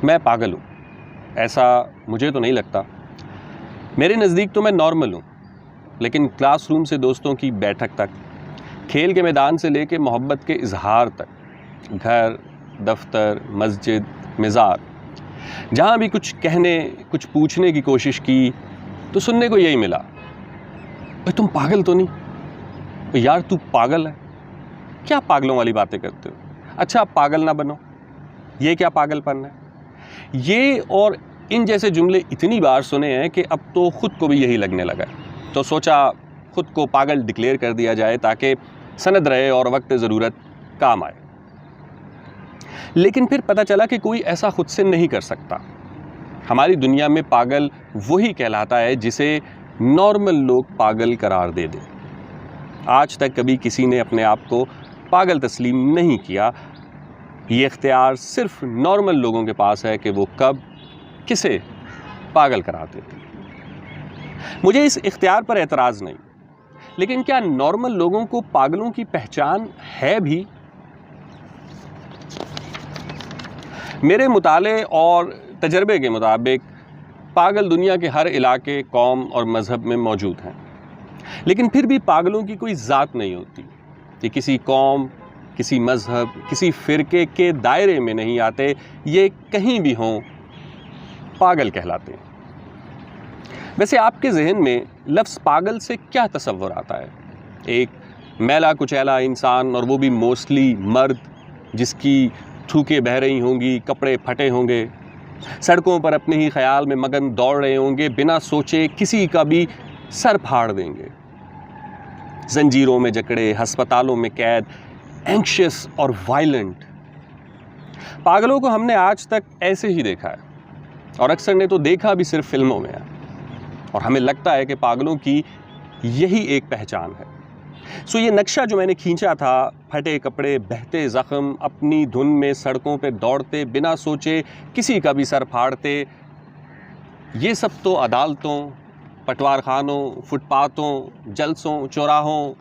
میں پاگل ہوں ایسا مجھے تو نہیں لگتا. میرے نزدیک تو میں نارمل ہوں، لیکن کلاس روم سے دوستوں کی بیٹھک تک، کھیل کے میدان سے لے کے محبت کے اظہار تک، گھر، دفتر، مسجد، مزار، جہاں بھی کچھ کہنے، کچھ پوچھنے کی کوشش کی تو سننے کو یہی ملا، تم پاگل تو نہیں؟ یار تو پاگل ہے؟ کیا پاگلوں والی باتیں کرتے ہو؟ اچھا پاگل نہ بنو، یہ کیا پاگل پن ہے؟ یہ اور ان جیسے جملے اتنی بار سنے ہیں کہ اب تو خود کو بھی یہی لگنے لگا ہے، تو سوچا خود کو پاگل ڈکلیئر کر دیا جائے تاکہ سند رہے اور وقت ضرورت کام آئے. لیکن پھر پتہ چلا کہ کوئی ایسا خود سے نہیں کر سکتا. ہماری دنیا میں پاگل وہی کہلاتا ہے جسے نارمل لوگ پاگل قرار دے دیں. آج تک کبھی کسی نے اپنے آپ کو پاگل تسلیم نہیں کیا. یہ اختیار صرف نارمل لوگوں کے پاس ہے کہ وہ کب کسے پاگل قرار دیتے ہیں. مجھے اس اختیار پر اعتراض نہیں، لیکن کیا نارمل لوگوں کو پاگلوں کی پہچان ہے بھی؟ میرے مطالعے اور تجربے کے مطابق پاگل دنیا کے ہر علاقے، قوم اور مذہب میں موجود ہیں، لیکن پھر بھی پاگلوں کی کوئی ذات نہیں ہوتی. یہ کسی قوم، کسی مذہب، کسی فرقے کے دائرے میں نہیں آتے، یہ کہیں بھی ہوں پاگل کہلاتے ہیں. ویسے آپ کے ذہن میں لفظ پاگل سے کیا تصور آتا ہے؟ ایک میلا کچیلا انسان، اور وہ بھی موسٹلی مرد، جس کی تھوکیں بہہ رہی ہوں گی، کپڑے پھٹے ہوں گے، سڑکوں پر اپنے ہی خیال میں مگن دوڑ رہے ہوں گے، بنا سوچے کسی کا بھی سر پھاڑ دیں گے. زنجیروں میں جکڑے، ہسپتالوں میں قید، اینکشس اور وائلنٹ. پاگلوں کو ہم نے آج تک ایسے ہی دیکھا ہے، اور اکثر نے تو دیکھا بھی صرف فلموں میں ہے، اور ہمیں لگتا ہے کہ پاگلوں کی یہی ایک پہچان ہے. یہ نقشہ جو میں نے کھینچا تھا، پھٹے کپڑے، بہتے زخم، اپنی دھن میں سڑکوں پہ دوڑتے، بنا سوچے کسی کا بھی سر پھاڑتے، یہ سب تو عدالتوں، پٹوار خانوں، فٹ پاتھوں، جلسوں، چوراہوں،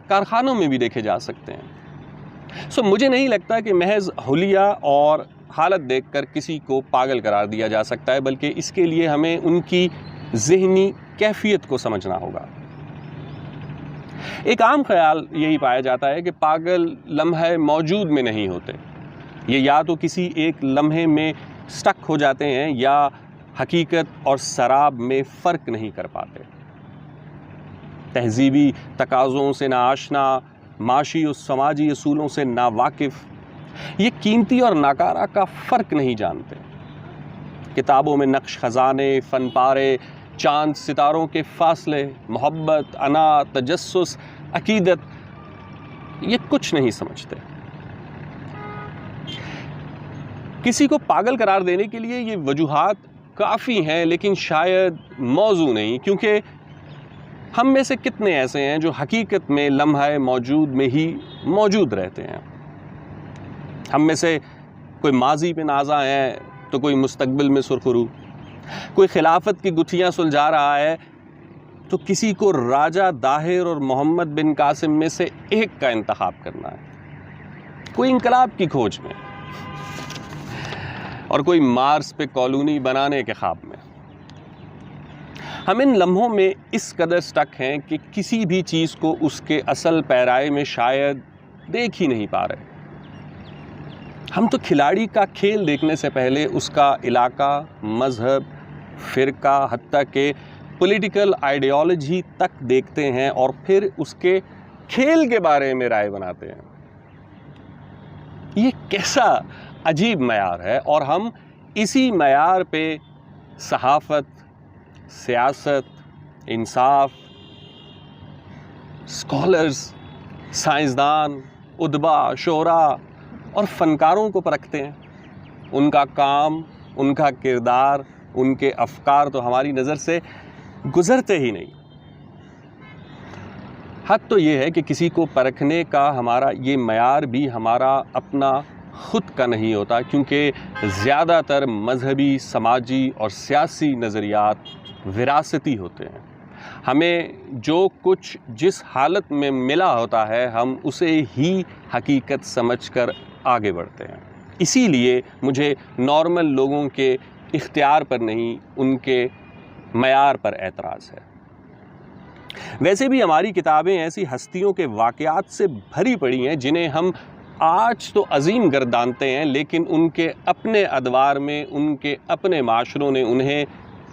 کارخانوں میں بھی دیکھے جا سکتے ہیں. مجھے نہیں لگتا کہ محض حلیہ اور حالت دیکھ کر کسی کو پاگل قرار دیا جا سکتا ہے، بلکہ اس کے لیے ہمیں ان کی ذہنی کیفیت کو سمجھنا ہوگا. ایک عام خیال یہی پایا جاتا ہے کہ پاگل لمحہ موجود میں نہیں ہوتے. یہ یا تو کسی ایک لمحے میں سٹک ہو جاتے ہیں یا حقیقت اور سراب میں فرق نہیں کر پاتے. تہذیبی تقاضوں سے نا آشنا، معاشی و سماجی اصولوں سے نا واقف، یہ قیمتی اور ناکارہ کا فرق نہیں جانتے. کتابوں میں نقش خزانے، فن پارے، چاند ستاروں کے فاصلے، محبت، انا، تجسس، عقیدت، یہ کچھ نہیں سمجھتے. کسی کو پاگل قرار دینے کے لیے یہ وجوہات کافی ہیں، لیکن شاید موضوع نہیں، کیونکہ ہم میں سے کتنے ایسے ہیں جو حقیقت میں لمحہ موجود میں ہی موجود رہتے ہیں. ہم میں سے کوئی ماضی پہ نازا ہے تو کوئی مستقبل میں سرخرو، کوئی خلافت کی گتھیاں سلجھا رہا ہے تو کسی کو راجہ داہر اور محمد بن قاسم میں سے ایک کا انتخاب کرنا ہے. کوئی انقلاب کی کھوج میں، اور کوئی مارس پہ کالونی بنانے کے خواب میں. ہم ان لمحوں میں اس قدر سٹک ہیں کہ کسی بھی چیز کو اس کے اصل پیرائے میں شاید دیکھ ہی نہیں پا رہے. ہم تو کھلاڑی کا کھیل دیکھنے سے پہلے اس کا علاقہ، مذہب، فرقہ، حتیٰ کہ پولیٹیکل آئیڈیالوجی تک دیکھتے ہیں، اور پھر اس کے کھیل کے بارے میں رائے بناتے ہیں. یہ کیسا عجیب معیار ہے، اور ہم اسی معیار پہ صحافت، سیاست، انصاف، اسکالرز، سائنسدان، ادبا، شعراء اور فنکاروں کو پرکھتے ہیں. ان کا کام، ان کا کردار، ان کے افکار تو ہماری نظر سے گزرتے ہی نہیں. حق تو یہ ہے کہ کسی کو پرکھنے کا ہمارا یہ معیار بھی ہمارا اپنا خود کا نہیں ہوتا، کیونکہ زیادہ تر مذہبی، سماجی اور سیاسی نظریات وراثتی ہوتے ہیں. ہمیں جو کچھ جس حالت میں ملا ہوتا ہے، ہم اسے ہی حقیقت سمجھ کر آگے بڑھتے ہیں. اسی لیے مجھے نارمل لوگوں کے اختیار پر نہیں، ان کے معیار پر اعتراض ہے۔ ویسے بھی ہماری کتابیں ایسی ہستیوں کے واقعات سے بھری پڑی ہیں جنہیں ہم آج تو عظیم گردانتے ہیں، لیکن ان کے اپنے ادوار میں ان کے اپنے معاشروں نے انہیں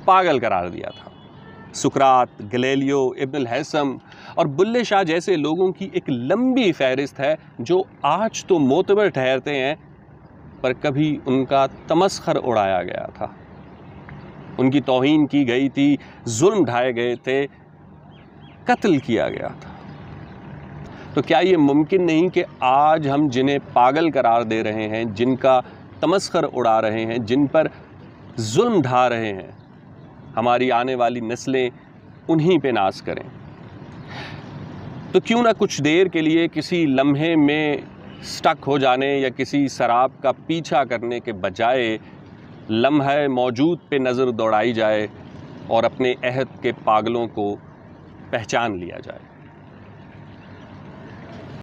پاگل قرار دیا تھا۔ سقراط، گلیلیو، ابن الہیثم اور بلے شاہ جیسے لوگوں کی ایک لمبی فہرست ہے جو آج تو معتبر ٹھہرتے ہیں، پر کبھی ان کا تمسخر اڑایا گیا تھا، ان کی توہین کی گئی تھی، ظلم ڈھائے گئے تھے، قتل کیا گیا تھا۔ تو کیا یہ ممکن نہیں کہ آج ہم جنہیں پاگل قرار دے رہے ہیں، جن کا تمسخر اڑا رہے ہیں، جن پر ظلم ڈھا رہے ہیں، ہماری آنے والی نسلیں انہی پہ ناز کریں؟ تو کیوں نہ کچھ دیر کے لیے کسی لمحے میں سٹک ہو جانے یا کسی سراب کا پیچھا کرنے کے بجائے لمحہ موجود پہ نظر دوڑائی جائے اور اپنے عہد کے پاگلوں کو پہچان لیا جائے۔